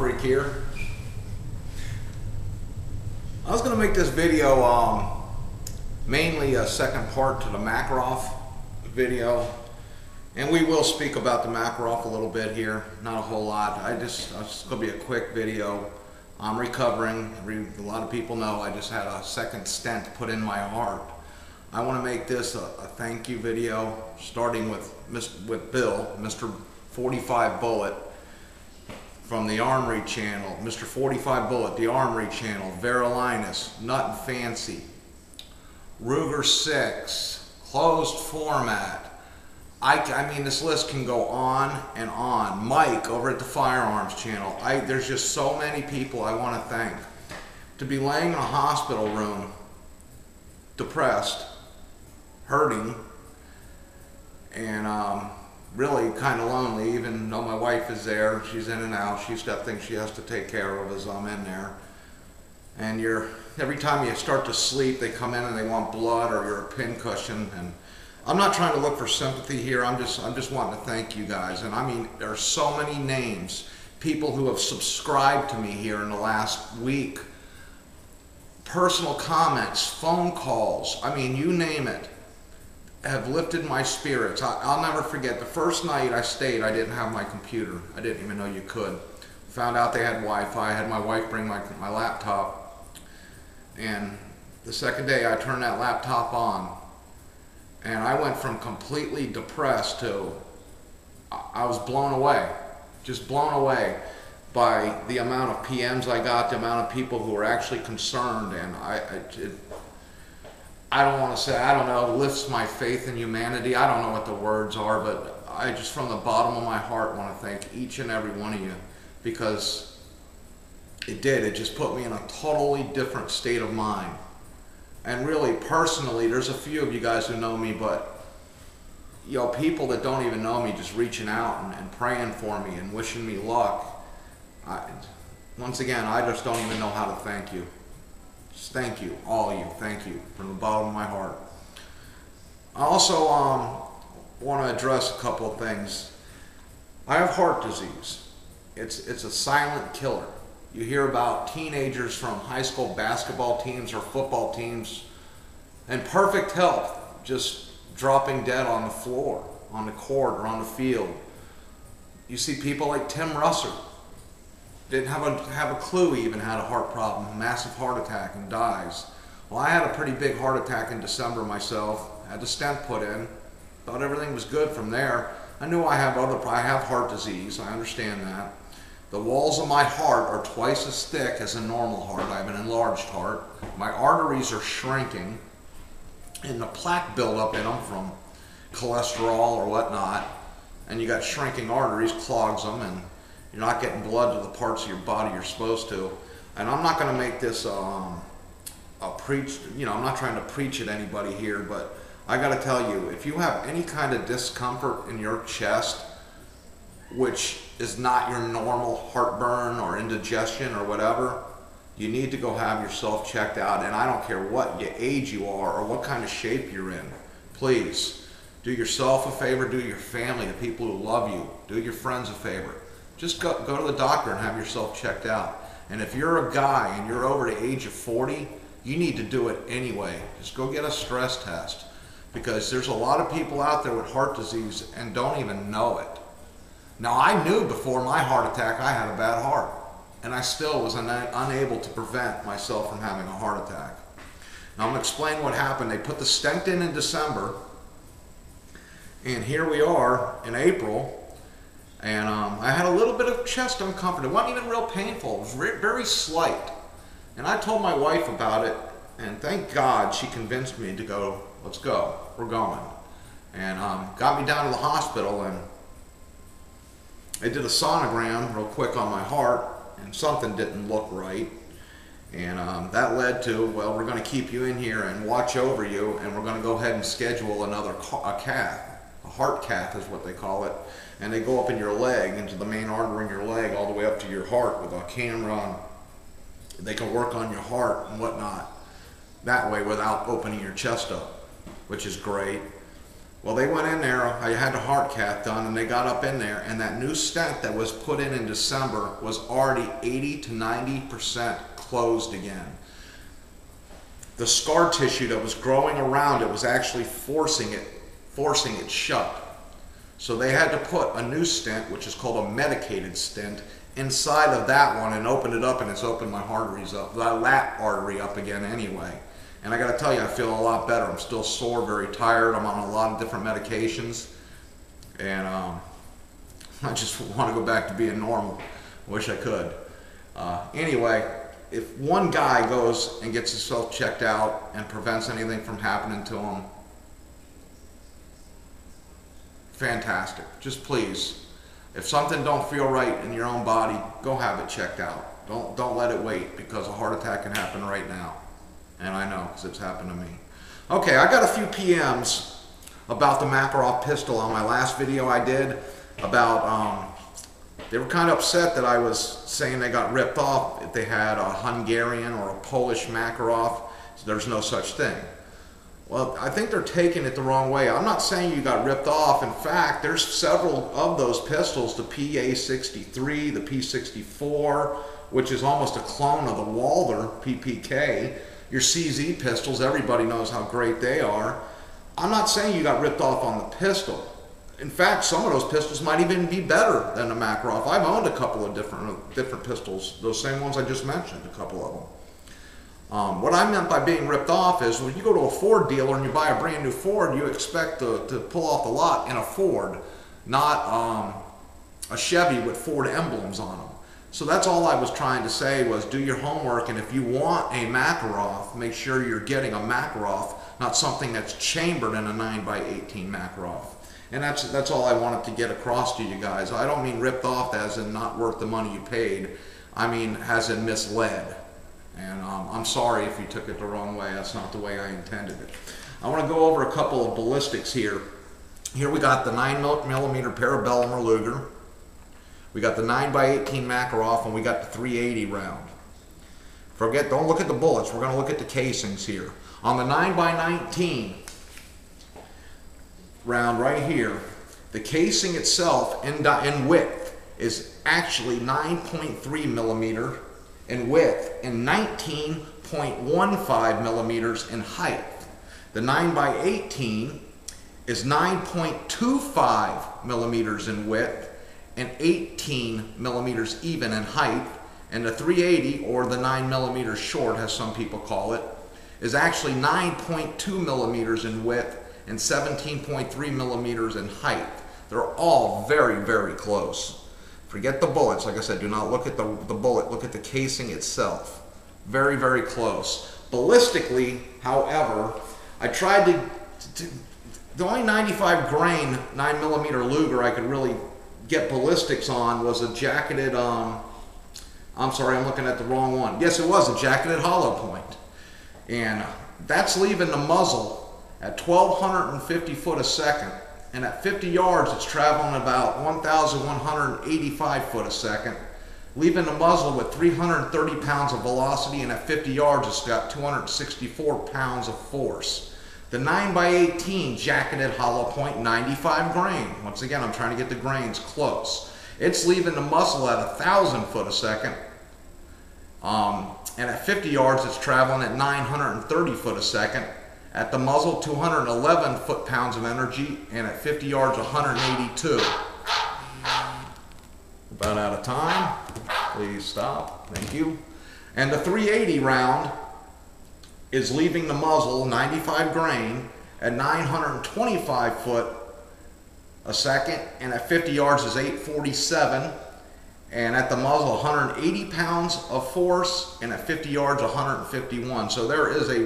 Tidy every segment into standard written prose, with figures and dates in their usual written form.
Freak here. I was going to make this video mainly a second part to the Makarov video, and we will speak about the Makarov a little bit here, not a whole lot. It's going to be a quick video. I'm recovering. A lot of people know I just had a second stent put in my heart. I want to make this a thank you video, starting with Bill, Mr. 45 Bullet from the Armory channel, Mr. 45 Bullet, the Armory channel, Verilinus, Nut and Fancy, Ruger 6, Closed Format. I mean, this list can go on and on. Mike over at the Firearms channel. There's just so many people I want to thank. To be laying in a hospital room, depressed, hurting, and really kind of lonely, even though my wife is there. She's in and out. She's got things she has to take care of as I'm in there. And every time you start to sleep, they come in and they want blood, or you're a pincushion. And I'm not trying to look for sympathy here. I'm just wanting to thank you guys. And I mean, there are so many names, people who have subscribed to me here in the last week. Personal comments, phone calls, I mean, you name it, have lifted my spirits. I'll never forget the first night I stayed. I didn't have my computer. I didn't even know you could. Found out they had Wi-Fi. I had my wife bring my laptop, and the second day I turned that laptop on, and I went from completely depressed to I was blown away, just blown away by the amount of PMs I got, the amount of people who were actually concerned. And I don't want to say, I don't know, lifts my faith in humanity. I don't know what the words are, but I just from the bottom of my heart want to thank each and every one of you, because it just put me in a totally different state of mind. And really, personally, there's a few of you guys who know me, but you know, people that don't even know me just reaching out and praying for me and wishing me luck. Once again, I just don't even know how to thank you. Just thank you, all of you. Thank you from the bottom of my heart. I also want to address a couple of things. I have heart disease. It's a silent killer. You hear about teenagers from high school basketball teams or football teams in perfect health just dropping dead on the floor, on the court, or on the field. You see people like Tim Russer. Didn't have a clue he even had a heart problem, a massive heart attack, and dies. Well, I had a pretty big heart attack in December myself. Had the stent put in. Thought everything was good from there. I knew I have heart disease. I understand that. The walls of my heart are twice as thick as a normal heart. I have an enlarged heart. My arteries are shrinking, and the plaque buildup in them from cholesterol or whatnot, and you got shrinking arteries, clogs them, and you're not getting blood to the parts of your body you're supposed to. And I'm not going to make this a preach, you know, I'm not trying to preach at anybody here, but I got to tell you, if you have any kind of discomfort in your chest, which is not your normal heartburn or indigestion or whatever, you need to go have yourself checked out. And I don't care what age you are or what kind of shape you're in. Please do yourself a favor, do your family, the people who love you, do your friends a favor. Just go to the doctor and have yourself checked out. And if you're a guy and you're over the age of 40, you need to do it anyway. Just go get a stress test, because there's a lot of people out there with heart disease and don't even know it. Now, I knew before my heart attack I had a bad heart, and I still was unable to prevent myself from having a heart attack. Now, I'm going to explain what happened. They put the stent in December, and here we are in April. And I had a little bit of chest discomfort. It wasn't even real painful. It was very slight. And I told my wife about it, and thank God she convinced me to go, let's go, we're going. And got me down to the hospital, and they did a sonogram real quick on my heart, and something didn't look right. And that led to, well, we're going to keep you in here and watch over you, and we're going to go ahead and schedule a cath. A heart cath is what they call it. And they go up in your leg, into the main artery in your leg, all the way up to your heart with a camera. They can work on your heart and whatnot that way without opening your chest up, which is great. Well, they went in there, I had the heart cath done, and they got up in there, and that new stent that was put in December was already 80 to 90% closed again. The scar tissue that was growing around it was actually forcing it shut. So they had to put a new stent, which is called a medicated stent, inside of that one and open it up, and it's opened my arteries up, the lat artery up again anyway. And I gotta tell you, I feel a lot better. I'm still sore, very tired. I'm on a lot of different medications. And I just want to go back to being normal. Wish I could. Anyway, if one guy goes and gets himself checked out and prevents anything from happening to him, fantastic. Just please, if something don't feel right in your own body, go have it checked out. Don't let it wait, because a heart attack can happen right now. And I know, because it's happened to me. Okay, I got a few PMs about the Makarov pistol on my last video I did about, they were kind of upset that I was saying they got ripped off if they had a Hungarian or a Polish Makarov. So there's no such thing. Well, I think they're taking it the wrong way. I'm not saying you got ripped off. In fact, there's several of those pistols, the PA-63, the P-64, which is almost a clone of the Walther PPK. Your CZ pistols, everybody knows how great they are. I'm not saying you got ripped off on the pistol. In fact, some of those pistols might even be better than the Makarov. I've owned a couple of different pistols, those same ones I just mentioned, a couple of them. What I meant by being ripped off is when you go to a Ford dealer and you buy a brand new Ford, you expect to pull off the lot in a Ford, not a Chevy with Ford emblems on them. So that's all I was trying to say, was do your homework, and if you want a Makarov, make sure you're getting a Makarov, not something that's chambered in a 9x18 Makarov. And that's all I wanted to get across to you guys. I don't mean ripped off as in not worth the money you paid. I mean as in misled. And I'm sorry if you took it the wrong way. That's not the way I intended it. I want to go over a couple of ballistics here. Here we got the 9mm Parabellum or Luger. We got the 9x18 Makarov, and we got the 380 round. Don't look at the bullets. We're going to look at the casings here. On the 9x19 round right here, the casing itself in width is actually 9.3 millimeter in width and 19.15 millimeters in height. The 9x18 is 9.25 millimeters in width and 18 millimeters even in height, and the 380, or the 9mm short as some people call it, is actually 9.2 millimeters in width and 17.3 millimeters in height. They're all very, very close. Forget the bullets. Like I said, do not look at the bullet, look at the casing itself. Very, very close. Ballistically, however, I tried to the only 95 grain 9mm Luger I could really get ballistics on was a jacketed, I'm sorry, I'm looking at the wrong one. Yes, it was a jacketed hollow point. And that's leaving the muzzle at 1,250 foot a second. And at 50 yards, it's traveling about 1,185 foot a second, leaving the muzzle with 330 pounds of velocity, and at 50 yards, it's got 264 pounds of force. The 9x18 jacketed hollow point, 95 grain. Once again, I'm trying to get the grains close. It's leaving the muzzle at 1,000 foot a second. And at 50 yards, it's traveling at 930 foot a second. At the muzzle, 211 foot-pounds of energy, and at 50 yards, 182. About out of time. Please stop. Thank you. And the 380 round is leaving the muzzle, 95 grain, at 925 foot a second, and at 50 yards is 847, and at the muzzle 180 pounds of force, and at 50 yards 151. So there is a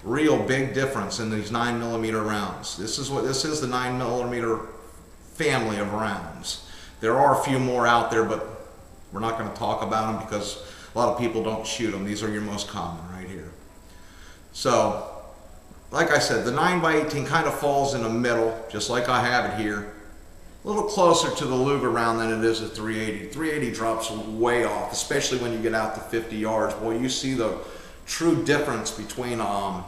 real big difference in these 9mm rounds. This is the 9mm family of rounds. There are a few more out there, but we're not going to talk about them because a lot of people don't shoot them. These are your most common right here. So, like I said, the 9x18 kind of falls in the middle, just like I have it here. A little closer to the Luger round than it is a 380. 380 drops way off, especially when you get out to 50 yards. Boy, you see the true difference between a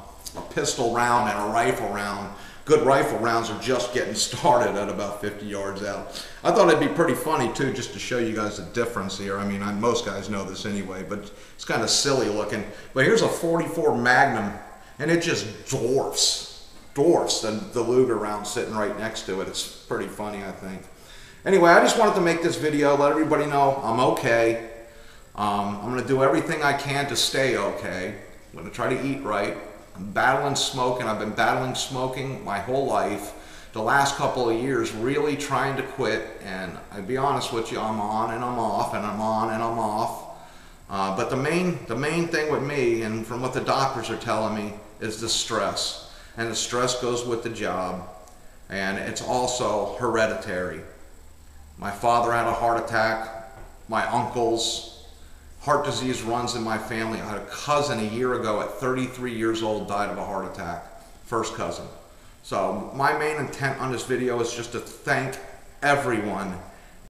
pistol round and a rifle round good rifle rounds are just getting started at about 50 yards out. I thought it'd be pretty funny too, just to show you guys the difference here. I mean, most guys know this anyway, but it's kind of silly looking. But here's a 44 Magnum, and it just dwarfs the Luger round sitting right next to it. It's pretty funny, I think. Anyway, I just wanted to make this video, let everybody know I'm okay. I'm going to do everything I can to stay okay. I'm going to try to eat right. I'm battling smoking. I've been battling smoking my whole life. The last couple of years, really trying to quit. And I'll be honest with you, I'm on and I'm off, and I'm on and I'm off. But the main thing with me, and from what the doctors are telling me, is the stress. And the stress goes with the job. And it's also hereditary. My father had a heart attack. My uncles, heart disease runs in my family. I had a cousin a year ago at 33 years old died of a heart attack. First cousin. So my main intent on this video is just to thank everyone